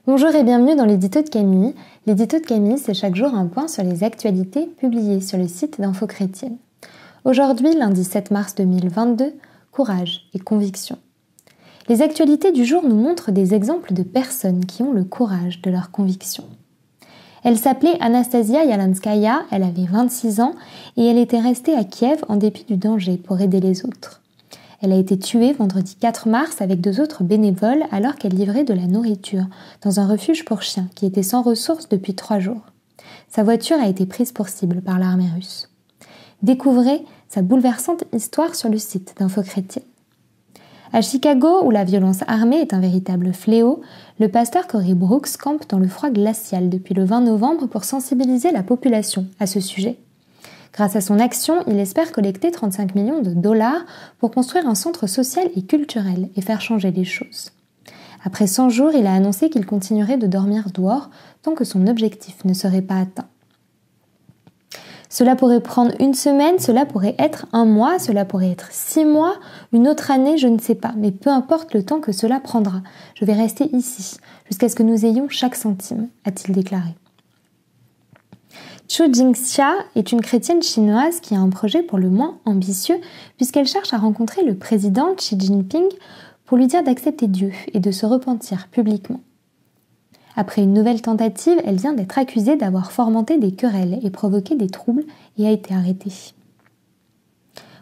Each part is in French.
Bonjour et bienvenue dans l'édito de Camille. L'édito de Camille, c'est chaque jour un point sur les actualités publiées sur le site d'Info Chrétienne. Aujourd'hui, lundi 7 mars 2022, courage et conviction. Les actualités du jour nous montrent des exemples de personnes qui ont le courage de leurs convictions. Elle s'appelait Anastasia Yalanskaya, elle avait 26 ans et elle était restée à Kiev en dépit du danger pour aider les autres. Elle a été tuée vendredi 4 mars avec 2 autres bénévoles alors qu'elle livrait de la nourriture dans un refuge pour chiens qui était sans ressources depuis 3 jours. Sa voiture a été prise pour cible par l'armée russe. Découvrez sa bouleversante histoire sur le site d'Info Chrétienne. À Chicago, où la violence armée est un véritable fléau, le pasteur Corey Brooks campe dans le froid glacial depuis le 20 novembre pour sensibiliser la population à ce sujet. Grâce à son action, il espère collecter 35 millions de dollars pour construire un centre social et culturel et faire changer les choses. Après 100 jours, il a annoncé qu'il continuerait de dormir dehors tant que son objectif ne serait pas atteint. Cela pourrait prendre 1 semaine, cela pourrait être 1 mois, cela pourrait être 6 mois, une autre année, je ne sais pas, mais peu importe le temps que cela prendra. Je vais rester ici, jusqu'à ce que nous ayons chaque centime, a-t-il déclaré. Chu Jingxia est une chrétienne chinoise qui a un projet pour le moins ambitieux puisqu'elle cherche à rencontrer le président Xi Jinping pour lui dire d'accepter Dieu et de se repentir publiquement. Après une nouvelle tentative, elle vient d'être accusée d'avoir fomenté des querelles et provoqué des troubles et a été arrêtée.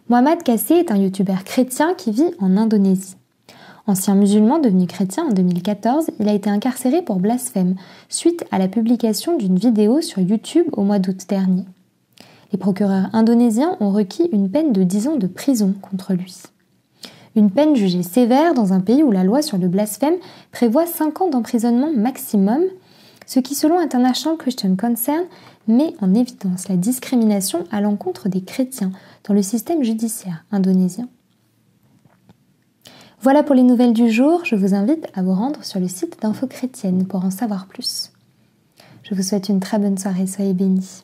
Mohammad Kassé est un youtubeur chrétien qui vit en Indonésie. Ancien musulman devenu chrétien en 2014, il a été incarcéré pour blasphème suite à la publication d'une vidéo sur YouTube au mois d'août dernier. Les procureurs indonésiens ont requis une peine de 10 ans de prison contre lui. Une peine jugée sévère dans un pays où la loi sur le blasphème prévoit 5 ans d'emprisonnement maximum, ce qui, selon International Christian Concern, met en évidence la discrimination à l'encontre des chrétiens dans le système judiciaire indonésien. Voilà pour les nouvelles du jour, je vous invite à vous rendre sur le site d'Info Chrétienne pour en savoir plus. Je vous souhaite une très bonne soirée, soyez bénis.